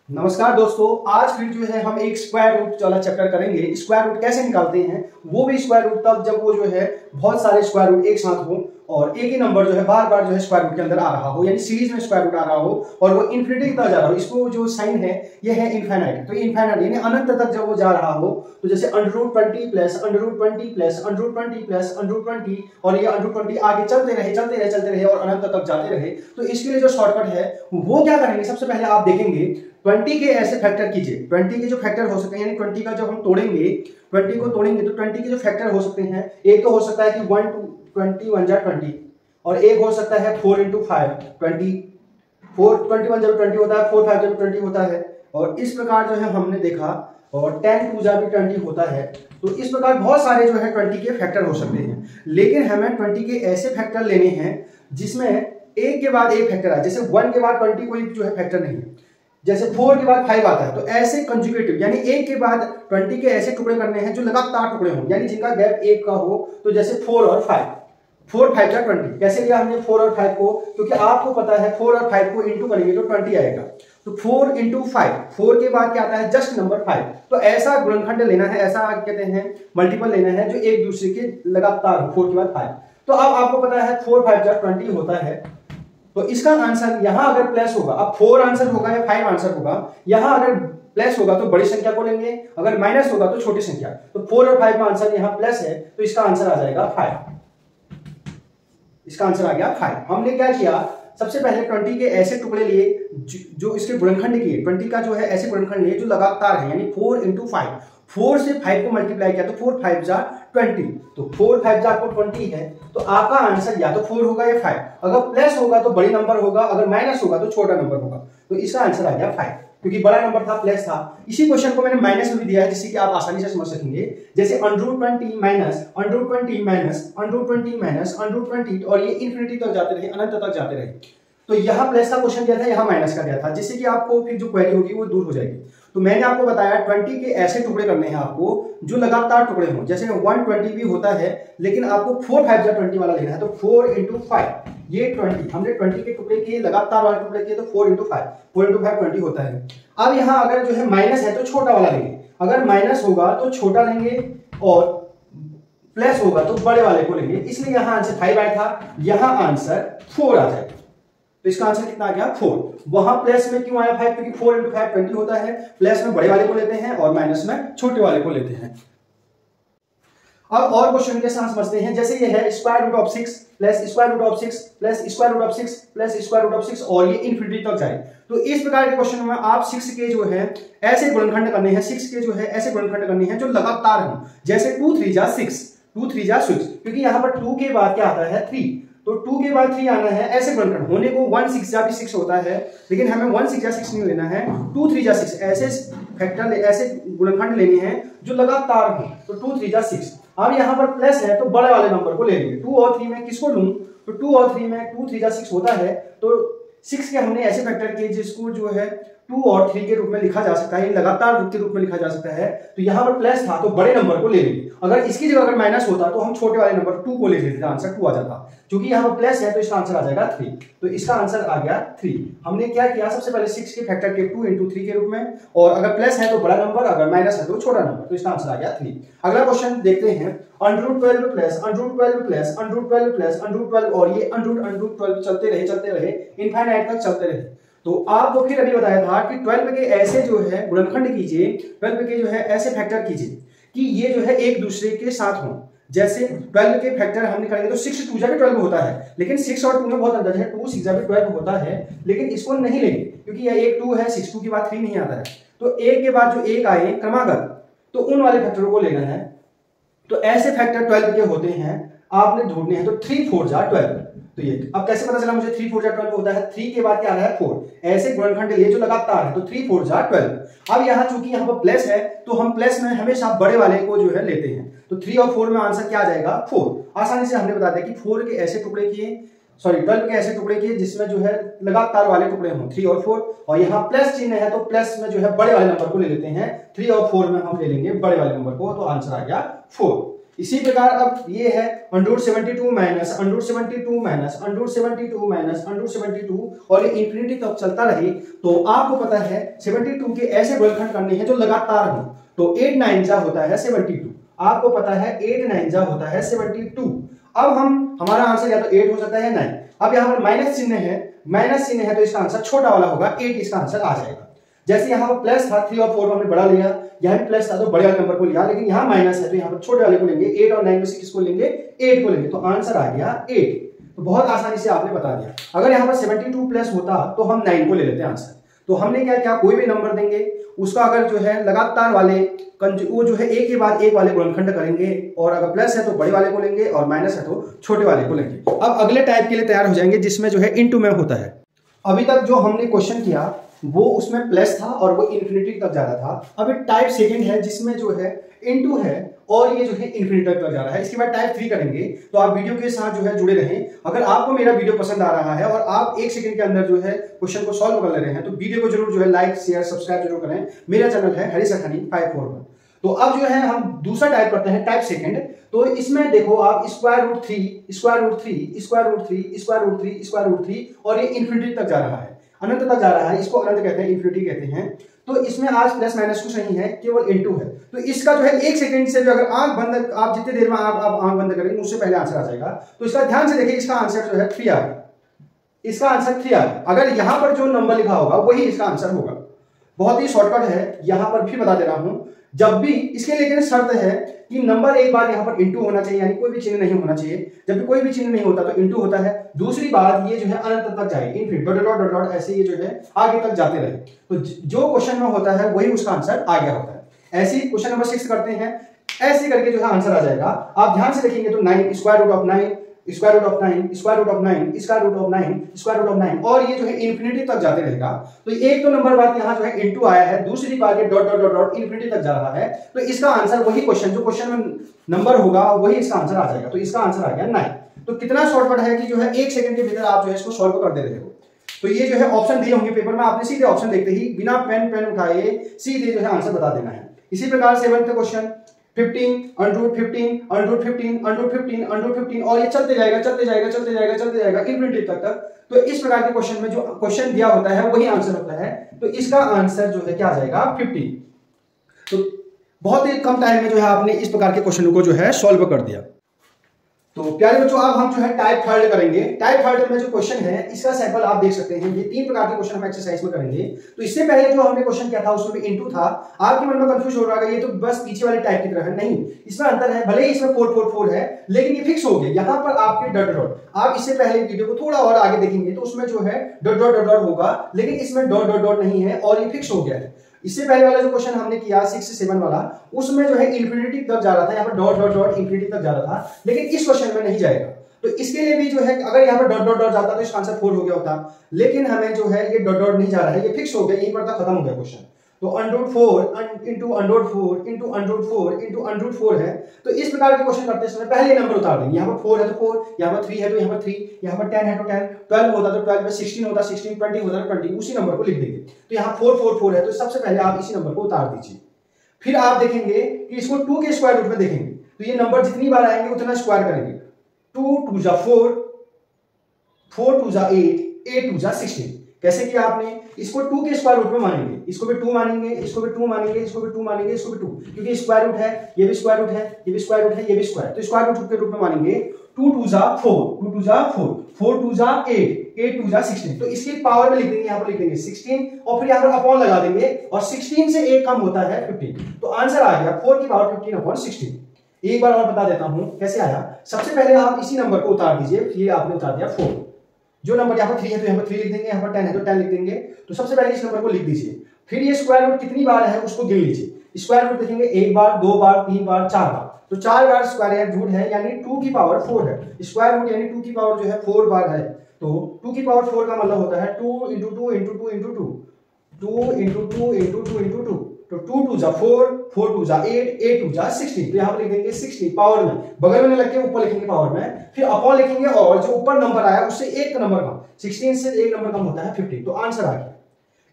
नमस्कार दोस्तों, आज फिर जो है हम एक स्क्वायर रूट वाला चैप्टर करेंगे। स्क्वायर रूट कैसे निकालते हैं, वो भी स्क्वायर रूट तब जब वो जो है बहुत सारे स्क्वायर रूट एक साथ हो और एक ही नंबर जो है बार बार जो है स्क्वायर रूट के अंदर आ रहा हो, यानी सीरीज में स्क्वायर रूट आ रहा हो और वो इन्फिनिटी तक जा रहा हो। इसको जो साइन है ये है इनफाइनाइट, तो इनफाइनाइट यानी अनंत तक जब वो जा रहा हो, तो जैसे √20 प्लस √20 प्लस √20 प्लस √20 और ये √20 आगे चलते रहे और अनंत तक जाते रहे। तो इसके लिए जो शॉर्टकट है वो क्या करेंगे, सबसे पहले आप देखेंगे 20 के ऐसे फैक्टर कीजिए। 20 के जो फैक्टर हो सकते हैं, यानी 20 का जब हम तोड़ेंगे, 20 को तोड़ेंगे तो 20 के जो फैक्टर हो सकते हैं, एक तो हो सकता है कि 1 20 1 जा 20 और एक हो सकता है 4 × 5 20 4 21 जब 20 होता है, 4 5 जब 20 होता है और इस प्रकार जो है हमने देखा। और 10 2 जा भी 20 होता है। तो इस प्रकार बहुत सारे जो है 20 के फैक्टर हो सकते हैं, लेकिन हमें 20 के ऐसे फैक्टर लेने हैं जिसमें एक के बाद एक फैक्टर आए। जैसे 1 के बाद 20 कोई जो है फैक्टर नहीं है, जैसे 4 के बाद 5 आता है, तो ऐसे कंजुगेटिव यानी एक के बाद 20 के ऐसे टुकड़े करने हैं जो लगातार टुकड़े हों, यानी जिनका गैप एक का हो। तो जैसे 4 और 5, 4 5 जा 20। कैसे लिया हमने 4 और 5 को, क्योंकि आपको पता है 4 और 5 को इंटू करेंगे तो 20 आएगा। तो 4 × 5, 4 के बाद क्या आता है, जस्ट नंबर 5। तो ऐसा गुणनखंड लेना है, ऐसा कहते हैं मल्टीपल लेना है जो एक दूसरे के लगातार हो, 4 के बाद 5। तो अब आपको पता है 4 5 जा 20 होता है। तो इसका आंसर यहां अगर प्लस होगा, अब 4 आंसर होगा या 5 आंसर होगा, यहां अगर प्लस होगा तो बड़ी संख्या को लेंगे, अगर माइनस होगा तो छोटी संख्या। तो 4 और 5 में आंसर यहां प्लस है, तो इसका आंसर आ जाएगा 5। इसका आंसर आ गया 5। हमने क्या किया, सबसे पहले 20 के ऐसे टुकड़े लिए जो इसके गुणनखंड किए। 20 का जो है ऐसे गुणनखंड लिए जो लगातार है, यानी 4 × 5। 4 से 5 को मल्टीप्लाई किया तो 4 5 जा 20। तो 4 5 जा आपको 20 है, तो आपका आंसर या तो 4 होगा या 5। अगर प्लस होगा तो बड़ी नंबर होगा, अगर माइनस होगा तो छोटा नंबर होगा। तो इसका आंसर आ गया 5, क्योंकि बड़ा नंबर था, प्लस था। इसी क्वेश्चन को मैंने माइनस में भी दिया है, जिससे कि आप आसानी से समझ सकेंगे। जैसे √20 माइनस √20 माइनस √20 माइनस √20 और ये इन्फिनिटी तक जाते रहे, अनंत तक जाते रहे। तो यहाँ प्लस का क्वेश्चन दिया था, यहाँ माइनस का दिया था, जिससे कि आपको फिर जो क्वेरी होगी वो दूर हो जाएगी। तो मैंने आपको बताया 20 के ऐसे टुकड़े करने हैं आपको जो लगातार टुकड़े हों। जैसे 120 भी होता है, लेकिन आपको 4 5 जा 20 वाला लेना है। तो 4 × 5 ये 20, हमने 20 के टुकड़े किए, लगातार वाले टुकड़े किए, तो 4 × 5 4 × 5 20 होता है। अब यहाँ अगर जो है माइनस है तो छोटा वाला लेंगे, अगर माइनस होगा तो छोटा लेंगे और प्लस होगा तो बड़े वाले को लेंगे। इसलिए यहाँ आंसर 5 आया था, यहाँ आंसर 4 आ जाएगा। तो इसका आंसर कितना आ गया, 4। वहां प्लस में क्यों आया 5, क्योंकि 4 × 5 20 होता है। प्लस में बड़े वाले को लेते हैं और माइनस में छोटे वाले को लेते हैं। अब और क्वेश्चन के साथ समझते हैं। जैसे ये है √6 प्लस √6 प्लस √6 प्लस √6 और ये इन्फिनिटी तक जाए। तो इस प्रकार के क्वेश्चन में आप 6 के जो है ऐसे गुणनखंड करने हैं, 6 के जो है ऐसे गुणनखंड करने हैं जो लगातार हों। जैसे 2 3 जा 6, 2 3 जा 6, क्योंकि यहां पर 2 के बाद क्या आता है 3, तो 2 के बाद 3 आना है। ऐसे गुणनखंड होने को 1 6 जा भी 6 होता है, लेकिन हमें 1 6 जा 6 नहीं लेना है, 2 3 जा 6 ऐसे फैक्टर ऐसे गुणनखंड लेने हैं जो लगातार हो। तो 2 3 जा 6। अब यहाँ पर प्लस है तो बड़े वाले नंबर को ले लेंगे। 2 और 3 में किसको लूं, तो 2 और 3 में 2 3 जा 6 होता है। तो 6 के हमने ऐसे फैक्टर किए जिसको जो है 2 और 3 के रूप में लिखा जा सकता है, लगातार के रूप में लिखा जा सकता है। तो यहाँ पर प्लस था तो बड़े नंबर को ले लेंगे। अगर इसकी जगह अगर माइनस होता तो हम छोटे वाले नंबर 2 को ले लेते, आंसर 2 आ जाता। क्योंकि यहाँ पर प्लस है तो इसका आंसर आ जाएगा 3। तो इसका आंसर आ गया 3। हमने क्या किया, सबसे पहले 6 के फैक्टर के 2 × 3 के रूप में, और अगर प्लस है तो बड़ा नंबर, अगर माइनस है तो छोटा नंबर। तो इसका आंसर आ गया 3। अगला क्वेश्चन देखते हैं। √12 प्लस √12 प्लस √12 प्लस √12 और ये √12 चलते रहे इनफाइनाइट तक चलते रहे। तो आपको फिर अभी बताया था कि 12 के ऐसे जो है गुणनखंड कीजिए, 12 के जो है ऐसे फैक्टर कीजिए कि ये जो है एक दूसरे के साथ हों। जैसे 12 के फैक्टर हमने करेंगे तो 6 2 जा भी 12 होता है, लेकिन 6 और 2 में बहुत अंतर है। 2 6 जा भी 12 होता है, लेकिन इसको नहीं लेंगे क्योंकि यह एक 2 है, 6 2 के बाद 3 नहीं आता है। तो एक के बाद जो एक आए क्रमागत, तो उन वाले फैक्टरों को लेना है। तो ऐसे फैक्टर 12 के होते हैं, आपने ढूंढने हैं। तो 3 4 जा 12। तो ये अब कैसे पता चला मुझे 3 4 जा 12 होता है, 3 के बाद क्या आ रहा है 4। ऐसे गुणनखंड लिए जो लगातार है, तो 3 4 जा 12। अब यहाँ चूंकि यहाँ पर प्लस है तो हम प्लस में हमेशा बड़े वाले को जो है लेते हैं। तो 3 और 4 में आंसर क्या आ जाएगा 4। आसानी से हमने बता दिया कि 4 के ऐसे टुकड़े किए, 12 के ऐसे टुकड़े किए जिसमें जो है लगातार वाले टुकड़े हों, 3 और 4, और यहाँ प्लस चिन्ह है तो प्लस में जो है बड़े वाले नंबर को ले लेते हैं। 3 और 4 में हम ले लेंगे बड़े वाले नंबर को, तो आंसर आ गया 4। इसी प्रकार अब ये है √72 माइनस √72 माइनस √72 माइनस √72 और ये इंफिनिटी तक चलता रहे तो आपको पता है 72 के ऐसे गुणनखंड करने हैं जो लगातार हो। तो 8 9 जा होता है 72, आपको पता है 8 9 जा होता है 72। अब हमारा आंसर या तो 8 हो सकता है या 9। अब यहाँ पर माइनस चिन्ह है तो इसका आंसर छोटा वाला होगा 8, इसका आंसर आ जाएगा। जैसे यहाँ पर प्लस था 3 और 4 हमने बड़ा लिया, यहाँ भी प्लस था तो बड़े वाले नंबर को लिया, लेकिन यहाँ माइनस है तो यहाँ पर छोटे वाले को लेंगे। 8 और 9 में से किसको लेंगे? 8 को लेंगे, तो आंसर आ गया 8। तो बहुत आसानी से आपने बता दिया। अगर यहाँ पर 72 प्लस होता तो हम 9 को ले लेते हैं आंसर। तो हमने क्या किया, कोई भी नंबर देंगे उसका अगर जो है लगातार वाले वो जो है एक के बाद एक वाले गुणनखंड करेंगे, और अगर प्लस है तो बड़े वाले को लेंगे और माइनस है तो छोटे वाले को लेंगे। अब अगले टाइप के लिए तैयार हो जाएंगे जिसमें जो है इनटू में होता है। अभी तक जो हमने क्वेश्चन किया वो उसमें प्लस था और वो इन्फिनिटी तक जा रहा था। अब टाइप सेकंड है जिसमें जो है इनटू है और ये जो है इन्फिनिटी तक जा रहा है। इसके बाद टाइप 3 करेंगे। तो आप वीडियो के साथ जो है जुड़े रहें। अगर आपको मेरा वीडियो पसंद आ रहा है और आप 1 सेकंड के अंदर जो है क्वेश्चन को सॉल्व कर ले रहे हैं तो वीडियो को जरूर जो है लाइक शेयर सब्सक्राइब जरूर करें। मेरा चैनल है हरीश अठानी 541। तो अब जो है हम दूसरा टाइप करते हैं, टाइप सेकंड। तो इसमें देखो आप √3 √3 √3 √3 √3 और ये इन्फिनिटी तक जा रहा है, अनंत तक जा रहा है। इसको अनंत कहते हैं, इन्फिनिटी कहते हैं। तो इसमें आज प्लस माइनस कुछ नहीं है, केवल इनटू है। तो इसका जो है 1 सेकंड से जो अगर आंख बंद, आप जितनी देर में आप आंख बंद करेंगे उससे पहले आंसर आ जाएगा। तो इसका ध्यान से देखिए, इसका आंसर जो है 3 आ गया। इसका आंसर 3 आ गया। अगर यहां पर जो नंबर लिखा होगा वही इसका आंसर होगा। बहुत ही शॉर्टकट है, यहां पर भी बता दे रहा हूं। जब भी इसके लेकिन शर्त है कि नंबर एक बार यहाँ पर इंटू होना चाहिए, यानी कोई भी चिन्ह नहीं होना चाहिए। जब भी कोई भी चिन्ह नहीं होता तो इंटू होता है। दूसरी बात ये जो है अनंत तक जाएगी, इनफिनिट डॉट डॉट डॉट ऐसे ये जो है आगे तक जाते रहे। तो जो क्वेश्चन में होता है वही उसका आंसर आ गया होता है। ऐसे ही क्वेश्चन नंबर 6 करते हैं, ऐसे करके जो है आंसर आ जाएगा। आप ध्यान से देखेंगे तो 9 square root of 9 square root of 9 square root of 9 square root of 9 square root of 9 और ये जो है इन्फिनिटी तक जाते रहेगा। तो एक तो नंबर बात यहाँ जो है इनटू आया है, दूसरी बात ये dot dot dot dot infinity तक जा रहा है। तो इसका आंसर वही क्वेश्चन, जो क्वेश्चन में नंबर होगा वही इसका आंसर आ जाएगा। तो इसका आंसर आ गया 9। तो कितना शॉर्टकट है कि जो है 1 सेकंड के भीतर आप जो है इसको सॉल्व कर दे रहे हो। तो ये जो है ऑप्शन दिए होंगे पेपर में, आपने सीधे ऑप्शन देखते ही बिना पेन उठाए सीधे जो है आंसर बता देना है। इसी प्रकार 7th क्वेश्चन 15 √15 √15 √15 √15 और ये चलते जाएगा इन्फिनिटी तक। तो इस प्रकार के क्वेश्चन में जो क्वेश्चन दिया होता है वही आंसर होता है। तो इसका आंसर जो है क्या आ जाएगा 50। तो बहुत ही कम टाइम में जो है आपने इस प्रकार के क्वेश्चन को जो है सॉल्व कर दिया। तो प्यारे बच्चों, अब हम जो है टाइप थर्ड करेंगे। टाइप थर्ड में जो क्वेश्चन है इसका सैंपल आप देख सकते हैं। ये 3 प्रकार के क्वेश्चन हम एक्सरसाइज में करेंगे। तो इससे पहले जो हमने क्वेश्चन किया था उसमें भी इनटू था। आपके मन में कंफ्यूज हो रहा है ये तो बस पीछे वाले टाइप की तरह है, नहीं, इसमें अंतर है। भले ही इसमें 4 4 4 है लेकिन ये फिक्स हो गया। यहाँ पर आपके डॉट डॉट, आप इससे पहले वीडियो को थोड़ा और आगे देखेंगे तो उसमें जो है डॉट डॉट डॉट होगा, लेकिन इसमें डॉट डॉट डॉट नहीं है और ये फिक्स हो गया है। इससे पहले वाला जो क्वेश्चन हमने किया 6 से 7 वाला, उसमें जो है इन्फिनिटी तक जा रहा था, यहाँ पर डॉट डॉट डॉट इन्फिनिटी तक जा रहा था, लेकिन इस क्वेश्चन में नहीं जाएगा। तो इसके लिए भी जो है अगर यहाँ पर डॉट डॉट डॉट जाता तो इसका आंसर 4 हो गया होता, लेकिन हमें जो है ये डॉट डॉट नहीं जा रहा है, ये फिक्स हो गया, यहीं पर तक खत्म हो गया क्वेश्चन। तो √4 इंटू √4 इंटू √4 इंटू √4 है। तो इस प्रकार के क्वेश्चन करते समय पहले नंबर उतार देंगे। यहाँ पर 4 है तो 4, यहाँ पर 3 है तो यहाँ पर 3, यहाँ पर 10 है तो 10, 12 होता तो 12, 16 होता 16, 20 होता तो 20, उसी नंबर को लिख देंगे। तो यहाँ 4 4 4 है तो सबसे पहले आप इसी नंबर को उतार दीजिए। फिर आप देखेंगे कि इसको 2 के स्क्वायर रूट में देखेंगे तो ये नंबर जितनी बार आएंगे उतना स्क्वायर करेंगे। 2 2 जा 4, 4 2 जा 8, 8 2 जा 16। कैसे किया आपने? इसको 2 के स्क्वायर रूट में मानेंगे, इसको भी 2 मानेंगे, इसको भी 2 मानेंगे, इसको भी 2 मानेंगे, इसको भी 2, क्योंकि स्क्वायर रूट है, ये भी स्क्वायर रूट है, ये भी स्क्वायर रूट है, ये भी स्क्वायर, तो स्क्वायर रूट के रूप में मानेंगे। 2 2 जा 4, 2 2 जा 4, 4 2 जा 8, 8 2 जा 16। तो इसकी पावर में लिख देंगे, यहाँ पर लिख देंगे 16 और फिर यहाँ पर अपॉन लगा देंगे और 16 से 1 कम होता है 15। तो आंसर आ गया 4 की पावर 15/16। एक बार और बता देता हूं कैसे आया। सबसे पहले आप इसी नंबर को उतार दीजिए। ये आपने उतार दिया 4, जो नंबर यहाँ पर 3 है तो यहाँ पर 3 लिख देंगे, यहाँ पर 10 है तो 10 लिख देंगे। तो सबसे पहले इस नंबर को लिख दीजिए। फिर ये स्क्वायर रूट कितनी बार है उसको गिन लीजिए। स्क्वायर रूट देखेंगे 1 बार, 2 बार, 3 बार, 4 बार। तो 4 बार स्क्वायर रूट है यानी 2 की पावर 4 है। स्क्वायर रूट यानी 2 की पावर जो है 4 बार है। तो 2 की पावर 4 का मतलब होता है 2 into 2 into 2 into 2, 2 into 2 into 2 into 2। तो 2 2 जा 4, 4 2 जा 8, 8 2 जा 16। तो यहाँ पर लिख देंगे 16 पावर में, बगल में लग के ऊपर लिखेंगे पावर में, फिर अपॉन लिखेंगे और जो ऊपर नंबर आया उससे एक नंबर कम, 16 से एक नंबर कम होता है 15। तो आंसर आ गया।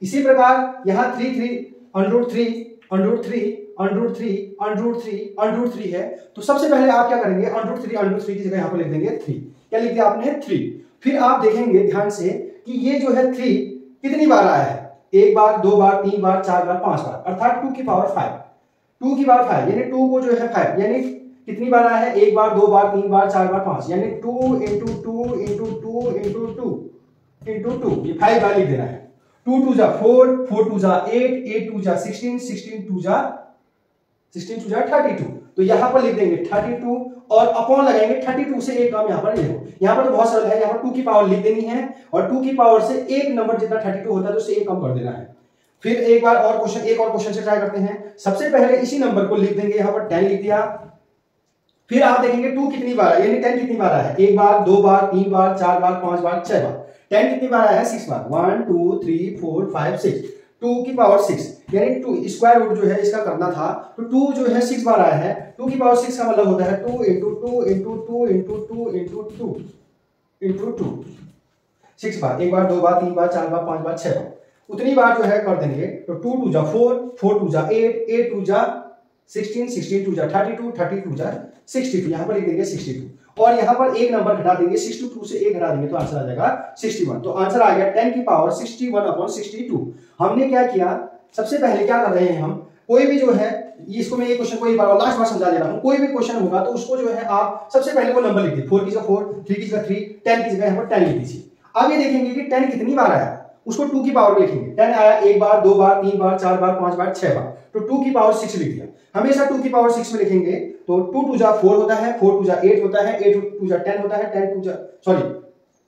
इसी प्रकार यहाँ 3 3 √3 √3 है। तो सबसे पहले आप क्या करेंगे, √3 की जगह यहाँ पर लिख देंगे 3। क्या लिख दिया आपने, 3। फिर आप देखेंगे ध्यान से कि ये जो है 3 कितनी बार आया है, 1 बार, 2 बार, 3 बार, 4 बार, 5 बार, अर्थात 2 की पावर 5। 2 की पावर 5 यानी 2 को जो है 5 यानी कितनी बार आया है, 1 बार, 2 बार, 3 बार, 4 बार, 5 यानी 2 इंटू 2 इंटू 2 इंटू 2 इंटू 2, ये 5 बार लिख देना है। 2 2 जा 4, 4 2 जा 8, 8 2 जा 16, 16 2 जा 32। तो यहां पर लिख देंगे 32 और अपॉन लगाएंगे 32 से एक काम यहां पर नहीं हो। यहां पर तो बहुत सरल है, यहां पर 2 की पावर लिख देनी है और 2 की पावर से एक नंबर जितना 32 होता है तो उससे एक कम कर देना है। फिर एक और क्वेश्चन से ट्राई करते हैं। सबसे पहले इसी नंबर को लिख देंगे, यहां पर 10 लिख दिया। फिर आप देखेंगे 2 कितनी बार है, यानी 10 कितनी बार आया है, 1 बार, 2 बार, 3 बार, 4 बार, 5 बार, 6 बार। 10 कितनी बार आया है, 6 बार। 1 2 3 4 5 6, 2 की पावर 6 यानी 2 स्क्वायर रूट जो है इसका करना था तो 2 जो है 6 बार आया है। 2 की पावर 6 का मतलब होता है 2 into 2 into 2 into 2 into 2 into 2, 6 बार। 1 बार, 2 बार, 3 बार, 4 बार, 5 बार, 6 बार, उतनी बार जो है कर देंगे। तो 2 2 जा 4, 4 2 जा 8, 8 2 जा 16, 16 2 जा 32, 32 जा 62, यहां पर लिख देंगे 62 और यहां पर एक नंबर घटा देंगे, 62 से एक घटा देंगे तो आंसर आ जाएगा 61। तो आंसर आ गया 10 की पावर 61/62। हमने क्या किया, सबसे पहले क्या कर रहे हैं हम, कोई भी जो है इसको मैं ये क्वेश्चन को एक बार लास्ट बार समझा दे रहा हूं, कोई भी क्वेश्चन होगा तो उसको जो है आप सबसे पहले वो नंबर लिख दीजिए, 4 की जगह 4, 3 की जगह 3, 10 की जगह यहां पर 10 लिख दीजिए। अब ये देखेंगे कि 10 कितनी बार आया, उसको 2 की पावर में लिखेंगे। 10 आया 1 बार, 2 बार, 3 बार, 4 बार, 5 बार, 6 बार, तो 2 की पावर 6 लिख दिया। हमेशा 2 की पावर 6 में लिखेंगे तो 2 2 जा 4 होता है, 4 2 जा 8 होता है, 8 2 जा 10 होता है,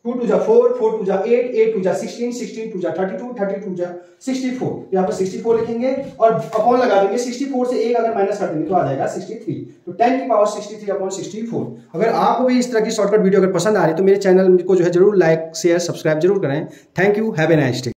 2 2 जा 4, 4 2 जा 8, 8 2 जा 16, 16 2 जा 32, 32 जा 64। यहाँ पर 64 लिखेंगे और अपॉन लगा देंगे। 64 से एक अगर माइनस कर देंगे तो आ जाएगा 63। तो 10 की पावर 63/64। अगर आपको भी इस तरह की शॉर्टकट वीडियो अगर पसंद आ रही है तो मेरे चैनल को जो है जरूर लाइक शेयर सब्सक्राइब जरूर करें। Thank you, have a nice day.